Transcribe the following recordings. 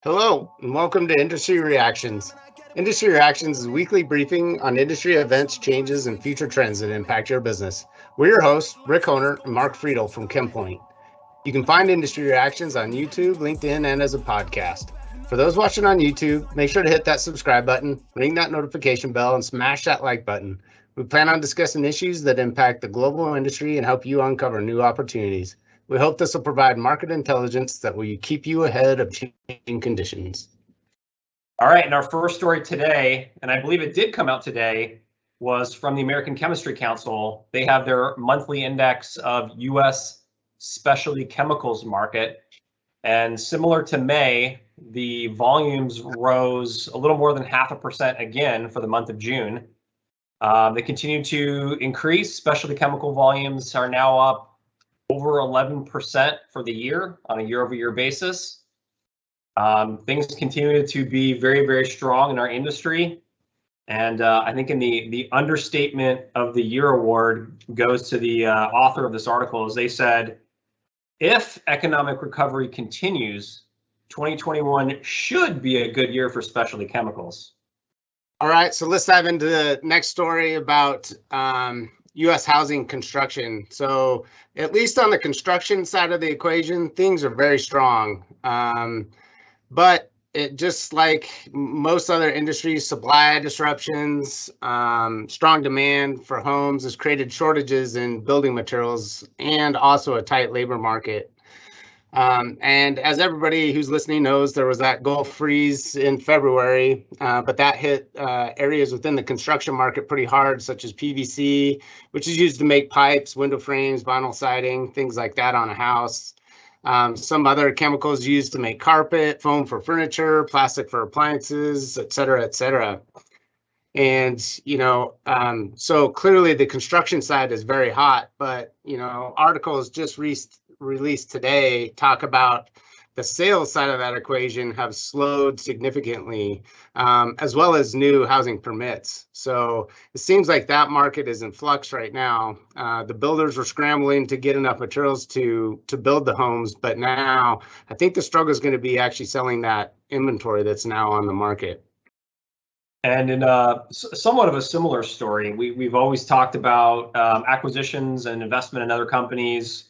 Hello, and welcome to Industry Reactions. Industry Reactions is a weekly briefing on industry events, changes, and future trends that impact your business. We're your hosts, Rick Honer and Mark Friedel from ChemPoint. You can find Industry Reactions on YouTube, LinkedIn, and as a podcast. For those watching on YouTube, make sure to hit that subscribe button, ring that notification bell, and smash that like button. We plan on discussing issues that impact the global industry and help you uncover new opportunities. We hope this will provide market intelligence that will keep you ahead of changing conditions. All right, and our first story today, and I believe it did come out today, was from the American Chemistry Council. They have their monthly index of U.S. specialty chemicals market. And similar to May, the volumes rose a little more than 0.5% again for the month of June. They continue to increase. Specialty chemical volumes are now up over 11% for the year on a year-over-year basis. Things continue to be very, very strong in our industry. And I think in the understatement of the year award goes to the author of this article, as they said, if economic recovery continues, 2021 should be a good year for specialty chemicals. All right, so let's dive into the next story about U.S. housing construction. So at least on the construction side of the equation, things are very strong. But it just like most other industries, supply disruptions, strong demand for homes has created shortages in building materials and also a tight labor market. And as everybody who's listening knows, there was that Gulf freeze in February, but that hit areas within the construction market pretty hard, such as PVC, which is used to make pipes, window frames, vinyl siding, things like that on a house. Some other chemicals used to make carpet, foam for furniture, plastic for appliances, et cetera, et cetera. And, so clearly the construction side is very hot, but, articles just released today talk about the sales side of that equation have slowed significantly, as well as new housing permits. So it seems like that market is in flux right now. The builders were scrambling to get enough materials to build the homes, but now I think the struggle is going to be actually selling that inventory that's now on the market. And in somewhat of a similar story, we've always talked about acquisitions and investment in other companies.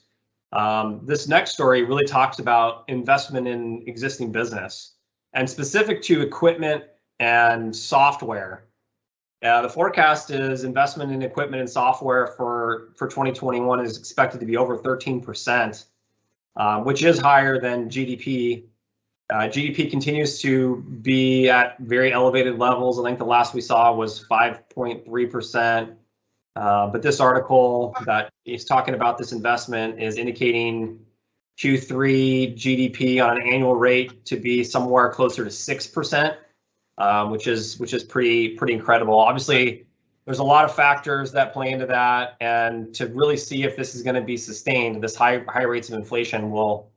This next story really talks about investment in existing business and specific to equipment and software. The forecast is investment in equipment and software for 2021 is expected to be over 13%, which is higher than GDP. GDP continues to be at very elevated levels. I think the last we saw was 5.3%. But this article that is talking about this investment is indicating Q3 GDP on an annual rate to be somewhere closer to 6%, which is pretty incredible. Obviously, there's a lot of factors that play into that, and to really see if this is going to be sustained, this high rates of inflation will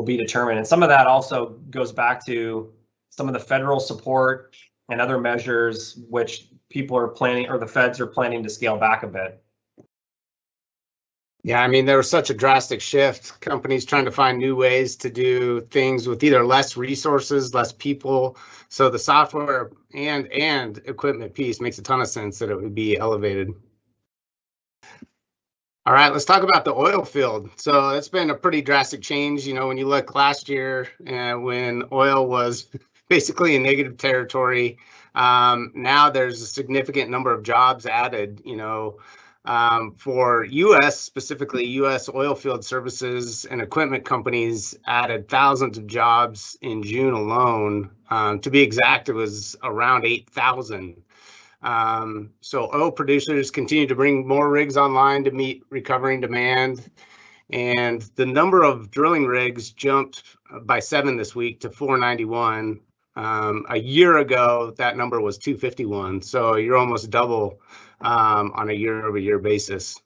be determined. And some of that also goes back to some of the federal support and other measures which people are planning, or the feds are planning to scale back a bit. Yeah, I mean, there was such a drastic shift. Companies trying to find new ways to do things with either less resources, less people. So the software and equipment piece makes a ton of sense that it would be elevated. All right, let's talk about the oil field. So it's been a pretty drastic change. When you look last year when oil was basically in negative territory, now there's a significant number of jobs added, for U.S., specifically U.S. oil field services and equipment companies added thousands of jobs in June alone. To be exact, it was around 8,000. So oil producers continue to bring more rigs online to meet recovering demand. And the number of drilling rigs jumped by 7 this week to 491. A year ago, that number was 251. So you're almost double on a year-over-year basis.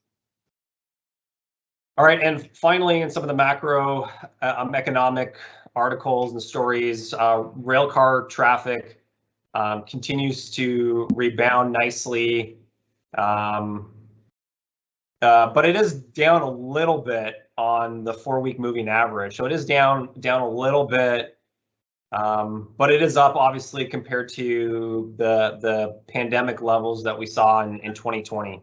All right, and finally, in some of the macro economic articles and stories, railcar traffic continues to rebound nicely, but it is down a little bit on the 4-week moving average. So it is down a little bit But it is up obviously compared to the pandemic levels that we saw in 2020.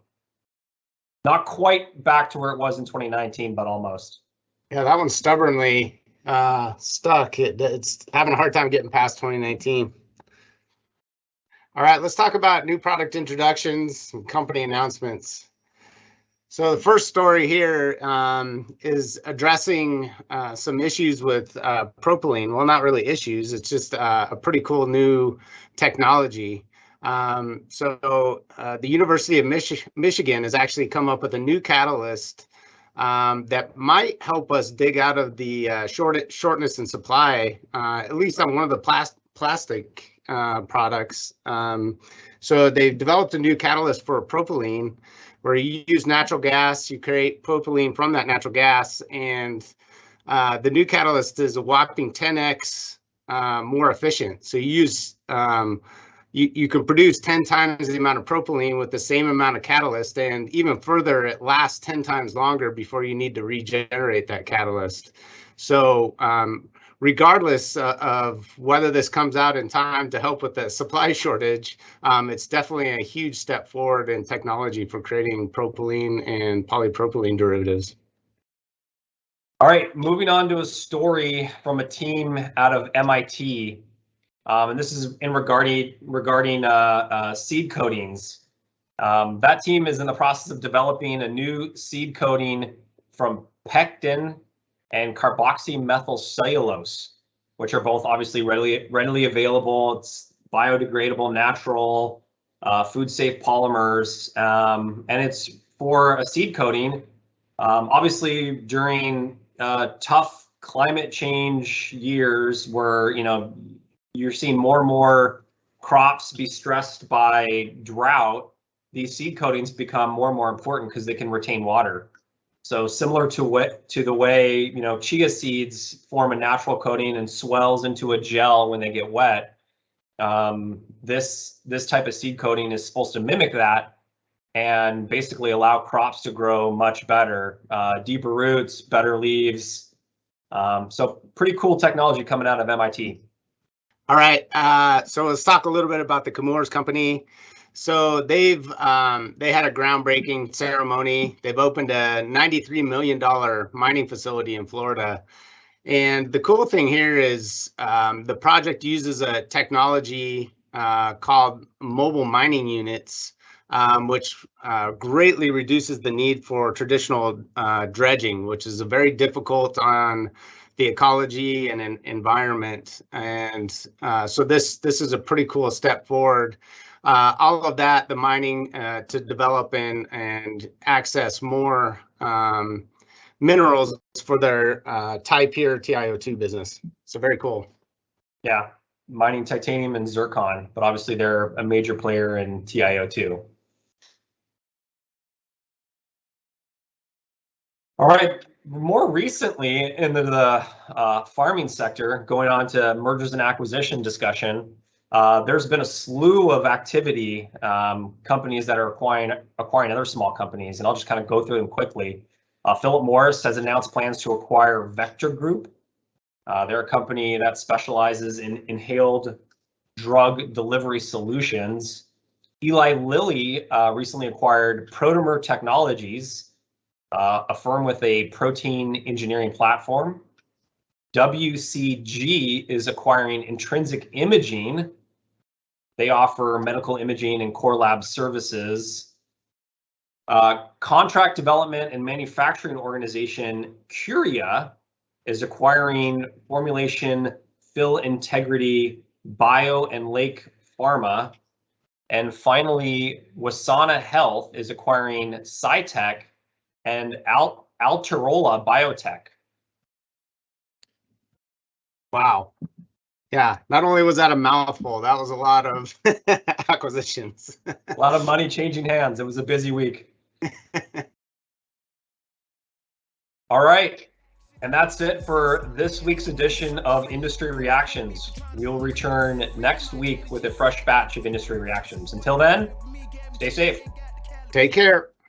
Not quite back to where it was in 2019, but almost. Yeah, that one's stubbornly stuck. It's having a hard time getting past 2019. All right, let's talk about new product introductions and company announcements. So the first story here is addressing some issues with propylene. Well, not really issues. It's just a pretty cool new technology. The University of Michigan has actually come up with a new catalyst that might help us dig out of the shortness in supply, at least on one of the plastic products. So they've developed a new catalyst for propylene, where you use natural gas, you create propylene from that natural gas, and the new catalyst is a whopping 10x more efficient. So you use you can produce 10 times the amount of propylene with the same amount of catalyst, and even further, it lasts 10 times longer before you need to regenerate that catalyst. So regardless of whether this comes out in time to help with the supply shortage, it's definitely a huge step forward in technology for creating propylene and polypropylene derivatives. All right, moving on to a story from a team out of MIT. And this is in regarding seed coatings. That team is in the process of developing a new seed coating from pectin and carboxymethylcellulose, which are both obviously readily available. It's biodegradable, natural, food-safe polymers, and it's for a seed coating. Obviously, during tough climate change years, where you're seeing more and more crops be stressed by drought, these seed coatings become more and more important because they can retain water. So similar to the way chia seeds form a natural coating and swells into a gel when they get wet, this type of seed coating is supposed to mimic that and basically allow crops to grow much better, deeper roots, better leaves. So pretty cool technology coming out of MIT. All right, so let's talk a little bit about the CHEMOURS company. So they had a groundbreaking ceremony. They've opened a $93 million mining facility in Florida. And the cool thing here is the project uses a technology called mobile mining units, which greatly reduces the need for traditional dredging, which is very difficult on the ecology and environment. And so this is a pretty cool step forward. All of that, the mining to develop and access more minerals for their Ti-Pure TiO2 business. So very cool. Yeah, mining titanium and zircon, but obviously they're a major player in TiO2. All right, more recently into the farming sector, going on to mergers and acquisition discussion. There's been a slew of activity, companies that are acquiring other small companies, and I'll just kind of go through them quickly. Philip Morris has announced plans to acquire Vector Group. They're a company that specializes in inhaled drug delivery solutions. Eli Lilly recently acquired Protomer Technologies, a firm with a protein engineering platform. WCG is acquiring Intrinsic Imaging. They offer medical imaging and core lab services. Contract development and manufacturing organization Curia is acquiring Formulation Fill Integrity Bio and Lake Pharma. And finally, Wasana Health is acquiring Cytec and Alterola Biotech. Wow. Yeah, not only was that a mouthful, that was a lot of acquisitions. A lot of money changing hands. It was a busy week. All right. And that's it for this week's edition of Industry Reactions. We'll return next week with a fresh batch of industry reactions. Until then, stay safe. Take care.